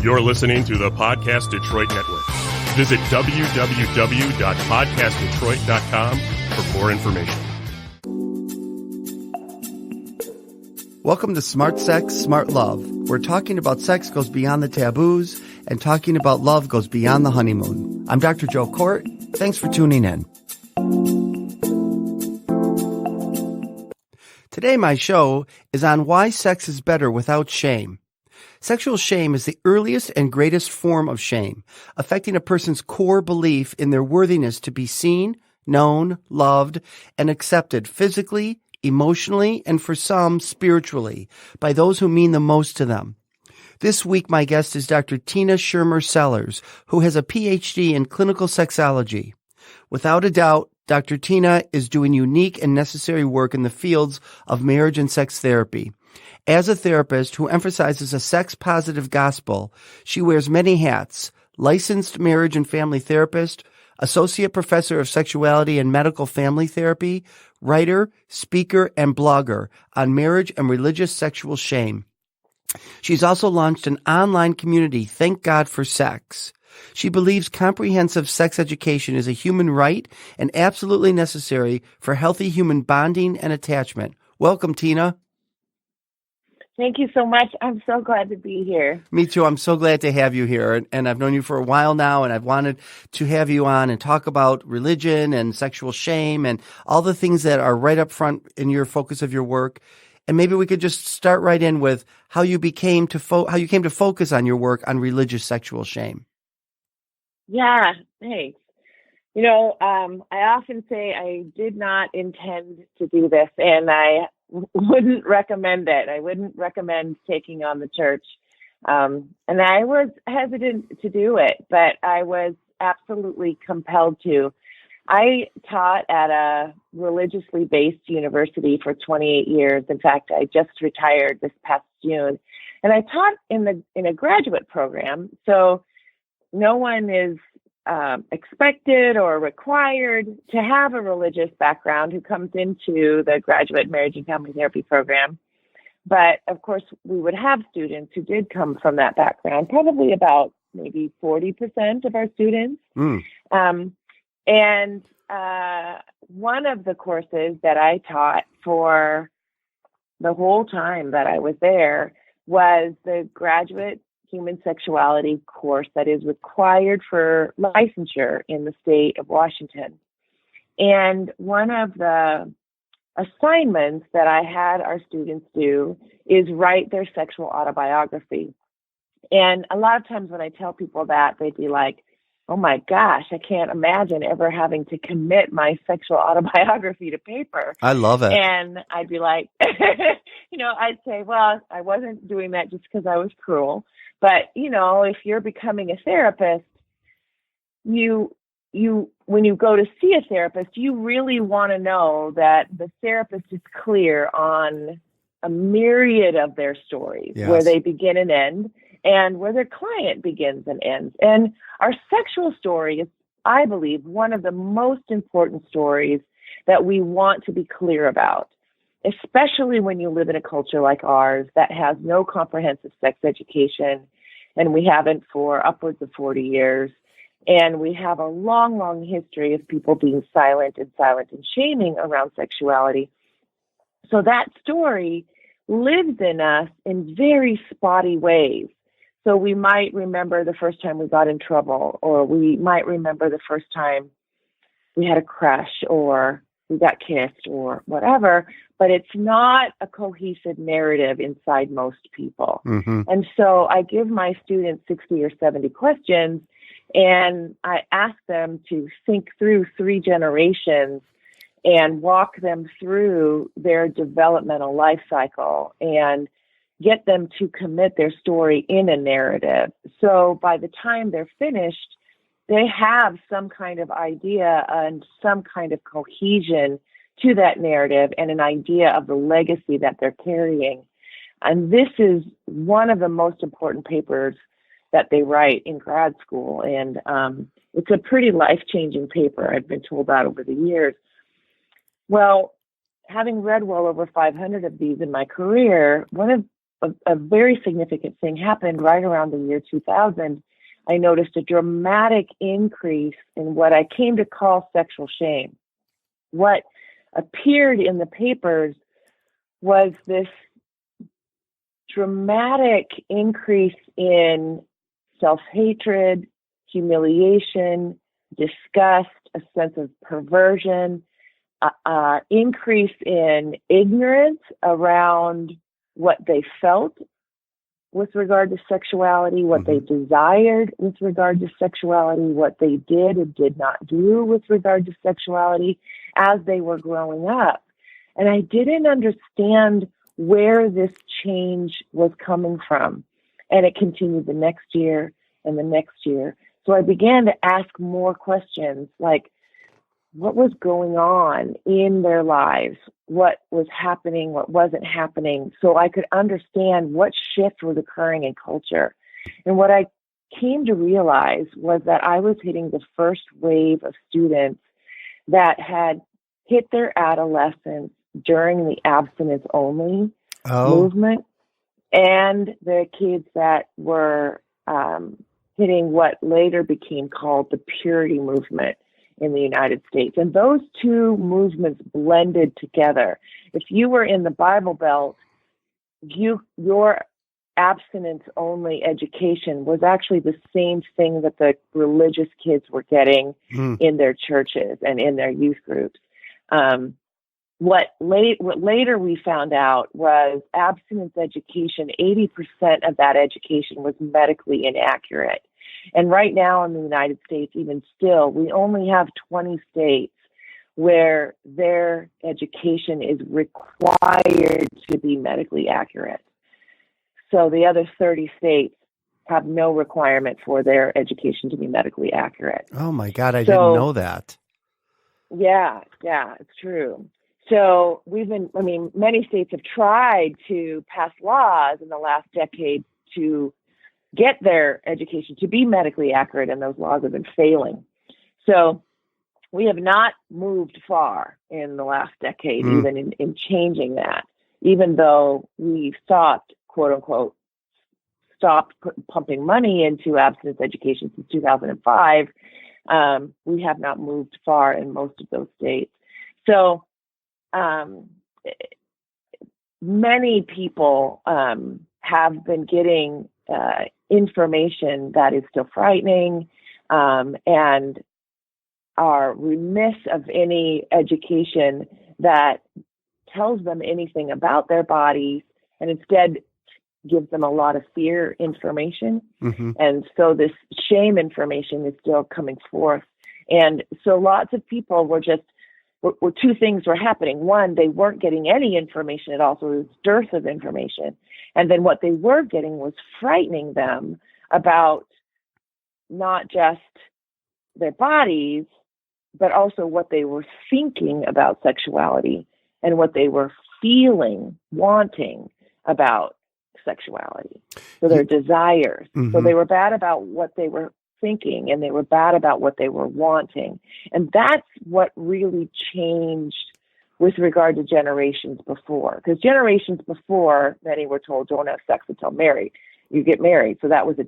You're listening to the Podcast Detroit Network. Visit www.podcastdetroit.com for more information. Welcome to Smart Sex, Smart Love, where talking about sex goes beyond the taboos and talking about love goes beyond the honeymoon. I'm Dr. Joe Court. Thanks for tuning in. Today, my show is on why sex is better without shame. Sexual shame is the earliest and greatest form of shame, affecting a person's core belief in their worthiness to be seen, known, loved, and accepted physically, emotionally, and for some, spiritually, by those who mean the most to them. This week, my guest is Dr. Tina Schermer Sellers, who has a PhD in clinical sexology. Without a doubt, Dr. Tina is doing unique and necessary work in the fields of marriage and sex therapy. As a therapist who emphasizes a sex-positive gospel, she wears many hats: licensed marriage and family therapist, associate professor of sexuality and medical family therapy, writer, speaker, and blogger on marriage and religious sexual shame. She's also launched an online community, Thank God for Sex. She believes comprehensive sex education is a human right and absolutely necessary for healthy human bonding and attachment. Welcome, Tina. Thank you so much. I'm so glad to be here. Me too. I'm so glad to have you here. And I've known you for a while now, and I've wanted to have you on and talk about religion and sexual shame and all the things that are right up front in your focus of your work. And maybe we could just start right in with how you came to focus on your work on religious sexual shame. Yeah, thanks. You know, I often say I did not intend to do this, and I wouldn't recommend it. I wouldn't recommend taking on the church. And I was hesitant to do it, but I was absolutely compelled to. I taught at a religiously based university for 28 years. In fact, I just retired this past June. And I taught in a graduate program. So no one is expected or required to have a religious background who comes into the graduate marriage and family therapy program. But of course, we would have students who did come from that background, probably about maybe 40% of our students. And one of the courses that I taught for the whole time that I was there was the graduate human sexuality course that is required for licensure in the state of Washington. And one of the assignments that I had our students do is write their sexual autobiography. And a lot of times when I tell people that, they'd be like, oh my gosh, I can't imagine ever having to commit my sexual autobiography to paper. I love it. And I'd be like, I'd say, well, I wasn't doing that just because I was cruel. But, if you're becoming a therapist, when you go to see a therapist, you really want to know that the therapist is clear on a myriad of their stories, yes, where they begin and end, and where their client begins and ends. And our sexual story is, I believe, one of the most important stories that we want to be clear about, especially when you live in a culture like ours that has no comprehensive sex education, and we haven't for upwards of 40 years. And we have a long, long history of people being silent and shaming around sexuality. So that story lives in us in very spotty ways. So we might remember the first time we got in trouble, or we might remember the first time we had a crush, or we got kissed, or whatever, but it's not a cohesive narrative inside most people. Mm-hmm. And so I give my students 60 or 70 questions, and I ask them to think through 3 generations and walk them through their developmental life cycle and get them to commit their story in a narrative. So by the time they're finished, they have some kind of idea and some kind of cohesion to that narrative and an idea of the legacy that they're carrying. And this is one of the most important papers that they write in grad school. And it's a pretty life-changing paper. I've been told that over the years. Well, having read well over 500 of these in my career, one of a very significant thing happened right around the year 2000. I noticed a dramatic increase in what I came to call sexual shame. What appeared in the papers was this dramatic increase in self-hatred, humiliation, disgust, a sense of perversion, increase in ignorance around what they felt with regard to sexuality, what they desired with regard to sexuality, what they did and did not do with regard to sexuality as they were growing up. And I didn't understand where this change was coming from. And it continued the next year and the next year. So I began to ask more questions like, what was going on in their lives? What was happening? What wasn't happening? So I could understand what shift was occurring in culture. And what I came to realize was that I was hitting the first wave of students that had hit their adolescence during the abstinence only movement, and the kids that were hitting what later became called the purity movement in the United States. And those two movements blended together. If you were in the Bible Belt, your abstinence only education was actually the same thing that the religious kids were getting in their churches and in their youth groups. What later we found out was abstinence education, 80% of that education was medically inaccurate. And right now in the United States, even still, we only have 20 states where their education is required to be medically accurate. So the other 30 states have no requirement for their education to be medically accurate. Oh my God, I didn't know that. Yeah, it's true. So many states have tried to pass laws in the last decade to get their education to be medically accurate, and those laws have been failing. So we have not moved far in the last decade, even in changing that, even though we've stopped, quote unquote, pumping money into abstinence education since 2005. We have not moved far in most of those states. So many people have been getting information that is still frightening and are remiss of any education that tells them anything about their bodies, and instead gives them a lot of fear information. And so this shame information is still coming forth. And so lots of people were two things were happening. One, they weren't getting any information at all, so there was dearth of information. And then what they were getting was frightening them about not just their bodies, but also what they were thinking about sexuality and what they were feeling, wanting about sexuality. So their desires. So they were bad about what they were thinking, and they were bad about what they were wanting. And that's what really changed with regard to generations before. Because generations before, many were told, don't have sex until married. You get married. So that was a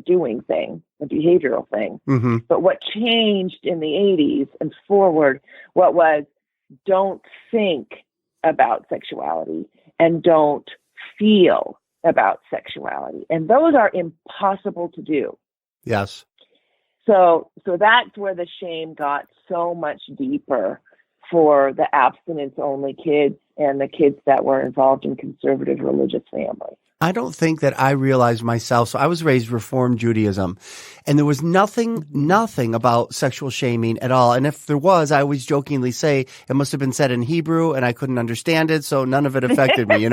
doing thing, a behavioral thing. But what changed in the 80s and forward, what was, don't think about sexuality and don't feel about sexuality. And those are impossible to do. Yes. So that's where the shame got so much deeper for the abstinence-only kids and the kids that were involved in conservative religious families. I don't think that I realized myself. So I was raised Reformed Judaism, and there was nothing about sexual shaming at all. And if there was, I always jokingly say it must have been said in Hebrew and I couldn't understand it. So none of it affected me,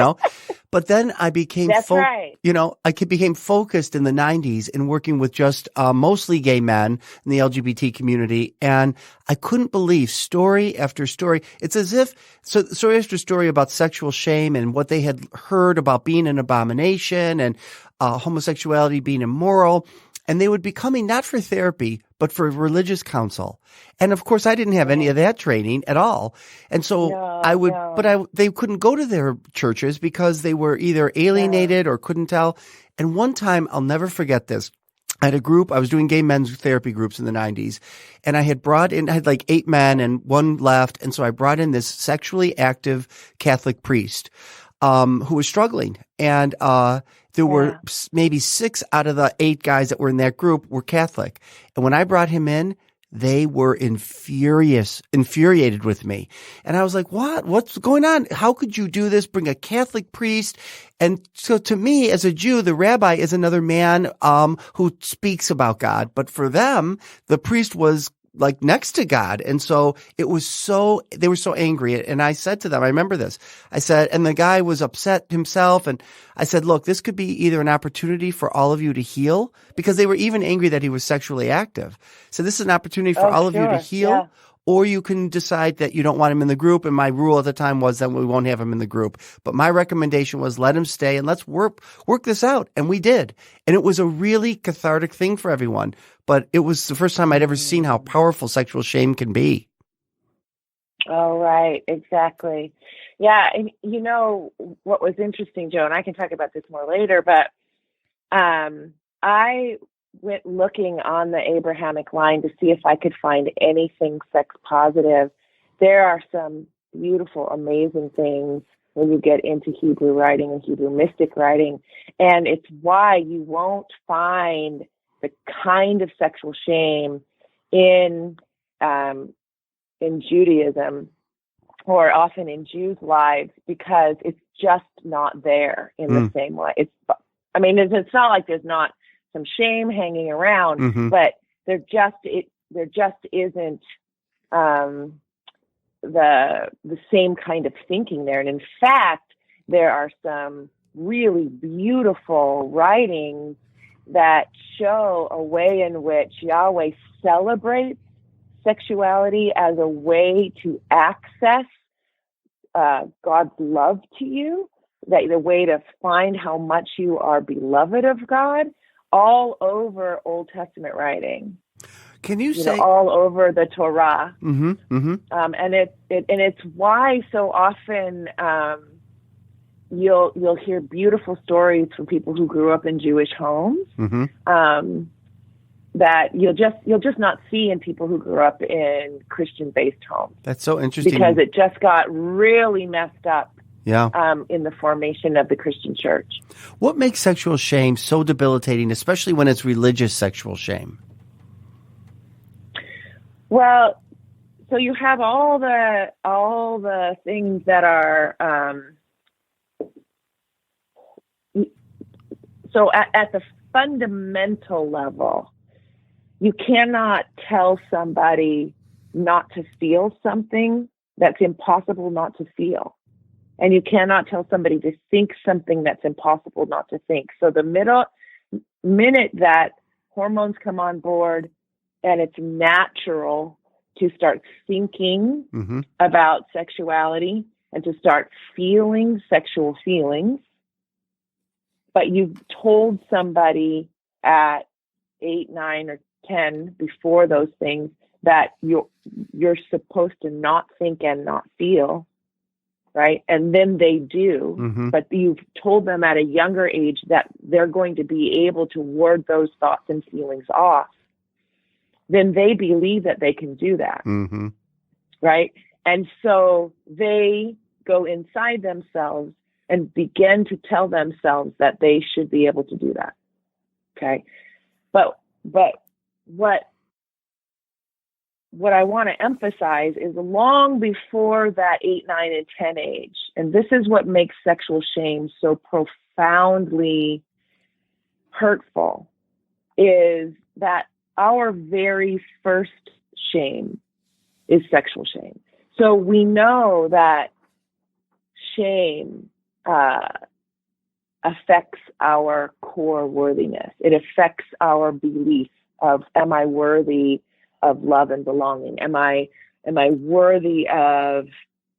But then I became, I became focused in the 90s in working with just mostly gay men in the LGBT community. And I couldn't believe story after story. It's as if story after story about sexual shame and what they had heard about being an abomination and homosexuality being immoral. and they would be coming not for therapy, but for religious counsel. And of course, I didn't have any of that training at all. And so they couldn't go to their churches because they were either alienated or couldn't tell. And one time, I'll never forget this. I had a group, I was doing gay men's therapy groups in the 90s, and I had like 8 men and 1 left. And so I brought in this sexually active Catholic priest, who was struggling. And, there were maybe 6 out of the 8 guys that were in that group were Catholic. And when I brought him in, they were infuriated with me. And I was like, what's going on? How could you do this? Bring a Catholic priest? And so to me, as a Jew, the rabbi is another man, who speaks about God. But for them, the priest was like next to God. And so they were so angry. And I said to them, I remember this. I said, and the guy was upset himself. And I said, look, this could be either an opportunity for all of you to heal, because they were even angry that he was sexually active. So this is an opportunity for all of you to heal, or you can decide that you don't want him in the group. And my rule at the time was that we won't have him in the group. But my recommendation was let him stay and let's work this out. And we did. And it was a really cathartic thing for everyone. But it was the first time I'd ever seen how powerful sexual shame can be. Oh, right. Exactly. Yeah. And you know, what was interesting, Joe, and I can talk about this more later, but I went looking on the Abrahamic line to see if I could find anything sex positive. There are some beautiful, amazing things when you get into Hebrew writing and Hebrew mystic writing. And it's why you won't find the kind of sexual shame in Judaism, or often in Jews' lives, because it's just not there in the same way. It's not like there's not some shame hanging around, but there just isn't the same kind of thinking there. And in fact, there are some really beautiful writings that show a way in which Yahweh celebrates sexuality as a way to access God's love to you, that the way to find how much you are beloved of God, all over Old Testament writing. Can you say all over the Torah? And it's why so often you'll hear beautiful stories from people who grew up in Jewish homes that you'll just not see in people who grew up in Christian-based homes. That's so interesting, because it just got really messed up. Yeah. In the formation of the Christian church. What makes sexual shame so debilitating, especially when it's religious sexual shame? Well, so you have all the things that are so at the fundamental level, you cannot tell somebody not to feel something that's impossible not to feel. And you cannot tell somebody to think something that's impossible not to think. So the minute that hormones come on board and it's natural to start thinking about sexuality and to start feeling sexual feelings, but you've told somebody at 8, 9, or 10 before those things that you're supposed to not think and not feel, right? And then they do, but you've told them at a younger age that they're going to be able to ward those thoughts and feelings off, then they believe that they can do that, right? And so they go inside themselves and begin to tell themselves that they should be able to do that, okay? But what I want to emphasize is long before that 8, 9, and 10 age, and this is what makes sexual shame so profoundly hurtful, is that our very first shame is sexual shame. So we know that shame affects our core worthiness. It affects our belief of, am I worthy of love and belonging? Am I worthy of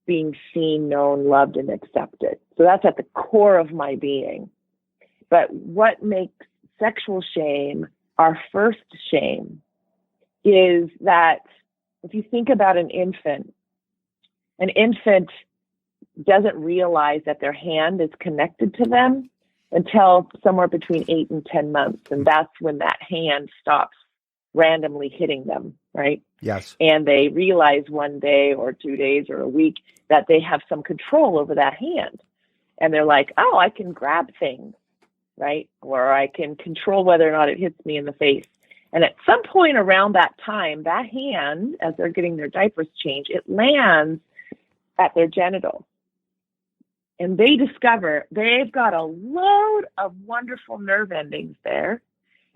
being seen, known, loved, and accepted? So that's at the core of my being. But what makes sexual shame our first shame is that if you think about an infant doesn't realize that their hand is connected to them until somewhere between 8 and 10 months. And that's when that hand stops randomly hitting them, right? Yes. And they realize one day or 2 days or a week that they have some control over that hand. And they're like, oh, I can grab things, right? Or I can control whether or not it hits me in the face. And at some point around that time, that hand, as they're getting their diapers changed, it lands at their genitals. And they discover they've got a load of wonderful nerve endings there.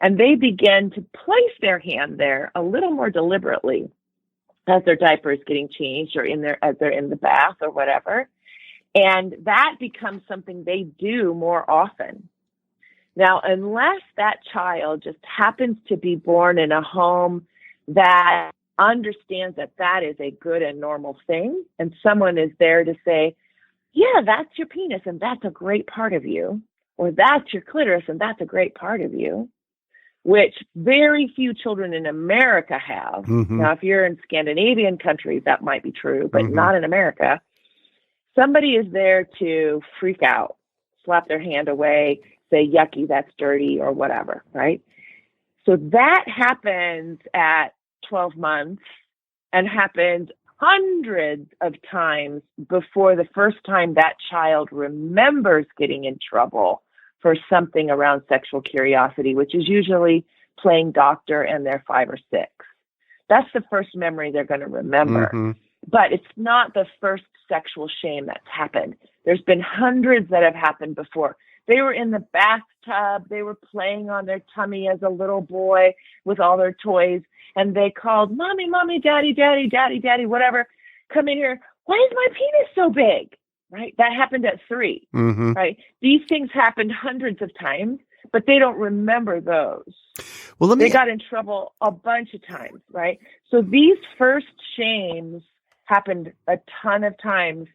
And they begin to place their hand there a little more deliberately as their diaper is getting changed or as they're in the bath or whatever. And that becomes something they do more often. Now, unless that child just happens to be born in a home that understands that that is a good and normal thing, and someone is there to say, yeah, that's your penis and that's a great part of you, or that's your clitoris and that's a great part of you, which very few children in America have. Mm-hmm. Now, if you're in Scandinavian countries, that might be true, but not in America. Somebody is there to freak out, slap their hand away, say, yucky, that's dirty, or whatever, right? So that happens at 12 months and happens hundreds of times before the first time that child remembers getting in trouble for something around sexual curiosity, which is usually playing doctor and they're 5 or 6. That's the first memory they're going to remember. Mm-hmm. But it's not the first sexual shame that's happened. There's been hundreds that have happened before. They were in the bathtub. They were playing on their tummy as a little boy with all their toys. And they called, mommy, mommy, daddy, daddy, daddy, daddy, whatever. Come in here. Why is my penis so big? Right? That happened at 3. Mm-hmm. Right? These things happened hundreds of times, but they don't remember those. Well, They got in trouble a bunch of times, right? So these first shames happened a ton of times,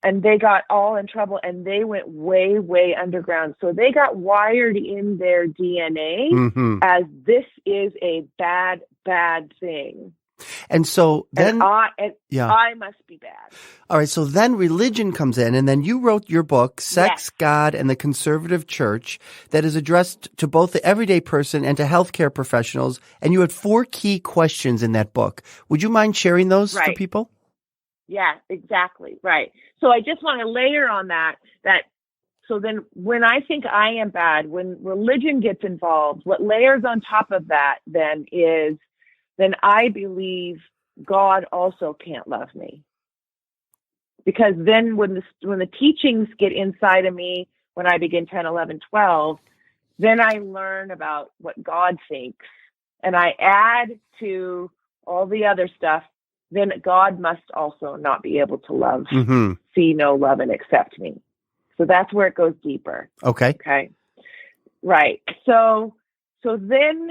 and they got all in trouble, and they went way, way underground. So they got wired in their DNA as this is a bad, bad thing. And so then, I must be bad. All right. So then religion comes in, and then you wrote your book, Sex, Yes. God, and the Conservative Church, that is addressed to both the everyday person and to healthcare professionals. And you had 4 key questions in that book. Would you mind sharing those for Right. people? Yeah, exactly. Right. So I just want to layer on that so then when I think I am bad, when religion gets involved, what layers on top of that then is, then I believe God also can't love me. Because then when the teachings get inside of me, when I begin 10, 11, 12, then I learn about what God thinks. And I add to all the other stuff, then God must also not be able to love, see no love, and accept me. So that's where it goes deeper. Okay. Right. So then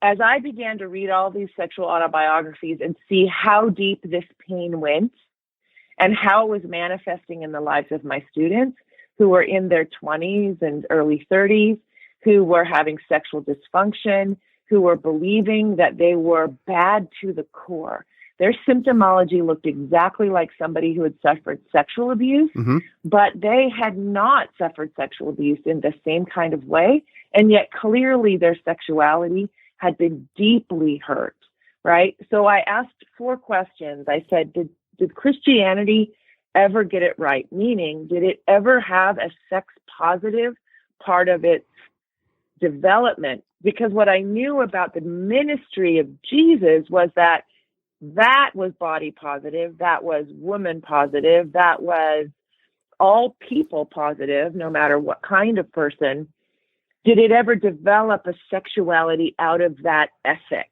as I began to read all these sexual autobiographies and see how deep this pain went and how it was manifesting in the lives of my students who were in their 20s and early 30s, who were having sexual dysfunction, who were believing that they were bad to the core. Their symptomology looked exactly like somebody who had suffered sexual abuse, but they had not suffered sexual abuse in the same kind of way. And yet clearly their sexuality had been deeply hurt, right? So I asked 4 questions. I said, did Christianity ever get it right? Meaning, did it ever have a sex positive part of its development? Because what I knew about the ministry of Jesus was that was body positive, that was woman positive, that was all people positive, no matter what kind of person. Did it ever develop a sexuality out of that ethic?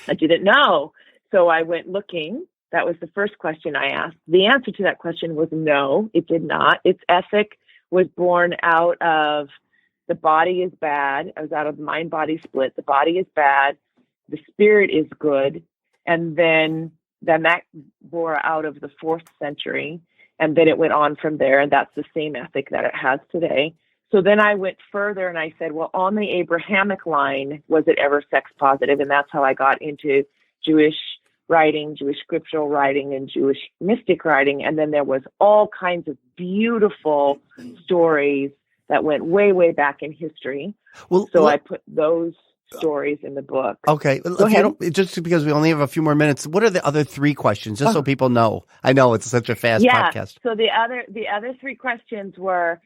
I didn't know. So I went looking. That was the first question I asked. The answer to that question was no, it did not. Its ethic was born out of the body is bad. I was out of mind-body split. The body is bad. The spirit is good. And then that bore out of the 4th century. And then it went on from there. And that's the same ethic that it has today. So then I went further and I said, well, on the Abrahamic line, was it ever sex positive? And that's how I got into Jewish writing, Jewish scriptural writing, and Jewish mystic writing. And then there was all kinds of beautiful stories that went way, way back in history. Well, so I put those stories in the book. Okay. Just because we only have a few more minutes, what are the other 3 questions, just so people know? I know it's such a fast podcast. So the other 3 questions were,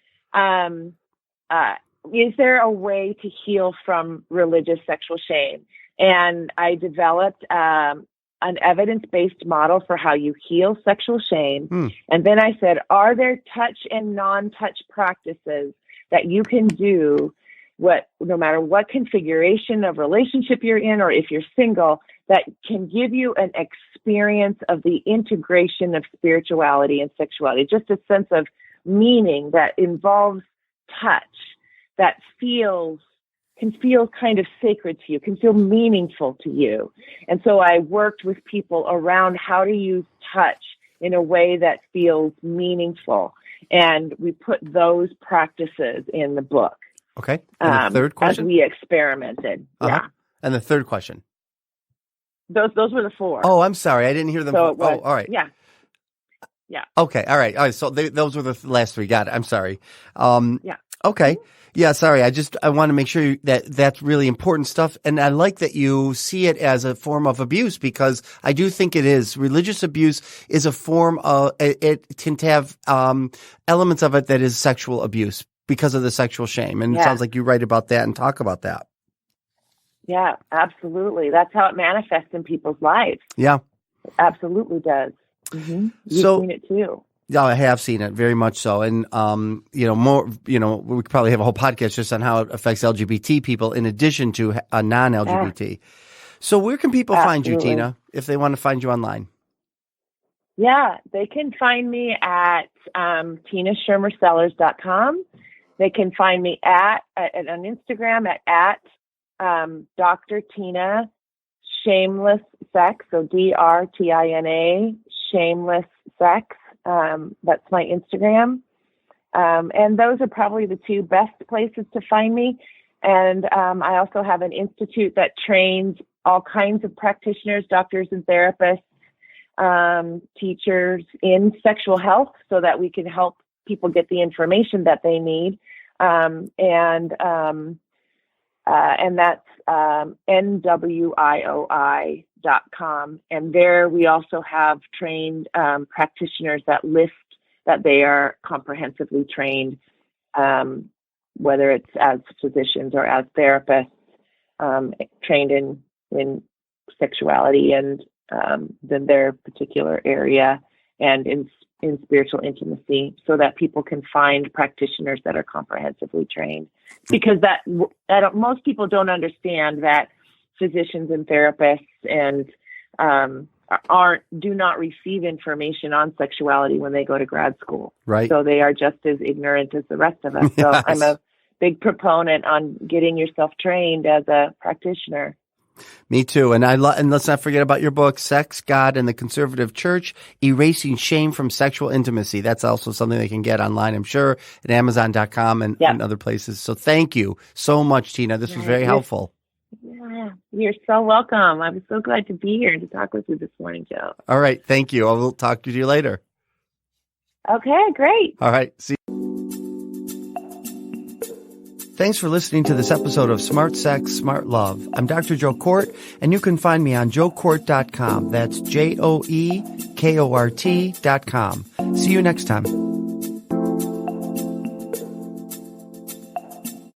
is there a way to heal from religious sexual shame? And I developed an evidence-based model for how you heal sexual shame. And then I said, are there touch and non-touch practices that you can do, no matter what configuration of relationship you're in, or if you're single, that can give you an experience of the integration of spirituality and sexuality, just a sense of meaning that involves touch, that can feel kind of sacred to you, can feel meaningful to you. And so I worked with people around how to use touch in a way that feels meaningful. And we put those practices in the book. Okay. And the third question? As we experimented. Yeah. And the third question? Those were the 4. Oh, I'm sorry. I didn't hear them. So all right. Yeah. Okay. All right. So those were the last 3. Got it. I'm sorry. Yeah. Okay. Yeah. Sorry. I want to make sure that that's really important stuff. And I like that you see it as a form of abuse, because I do think it is. Religious abuse is a form of, it can have elements of it that is sexual abuse because of the sexual shame. And it sounds like you write about that and talk about that. Yeah, absolutely. That's how it manifests in people's lives. Yeah. It absolutely does. Mm-hmm. You've seen it too. Yeah, I have seen it very much so. And, more, we could probably have a whole podcast just on how it affects LGBT people in addition to non-LGBT. Yeah. So where can people find you, Tina, if they want to find you online? Yeah, they can find me at tinaschermersellers.com. They can find me on Instagram at Dr. Tina Shameless Sex, so DRTINA Shameless Sex. That's my Instagram. And those are probably the 2 best places to find me. And I also have an institute that trains all kinds of practitioners, doctors and therapists, teachers in sexual health, so that we can help people get the information that they need. And that's NWIOI.com. And there we also have trained practitioners that list that they are comprehensively trained, whether it's as physicians or as therapists, trained in sexuality and then their particular area, and in spiritual intimacy, so that people can find practitioners that are comprehensively trained. Because most people don't understand that physicians and therapists and do not receive information on sexuality when they go to grad school. Right. So they are just as ignorant as the rest of us. So yes. I'm a big proponent on getting yourself trained as a practitioner. Me too. And let's not forget about your book, Sex, God, and the Conservative Church, Erasing Shame from Sexual Intimacy. That's also something they can get online, I'm sure, at Amazon.com and other places. So thank you so much, Tina. This was very helpful. Yeah, you're so welcome. I'm so glad to be here and to talk with you this morning, Joe. All right. Thank you. I will talk to you later. Okay, great. All right. See you. Thanks for listening to this episode of Smart Sex, Smart Love. I'm Dr. Joe Kort, and you can find me on joekort.com. That's JOEKORT.com. See you next time.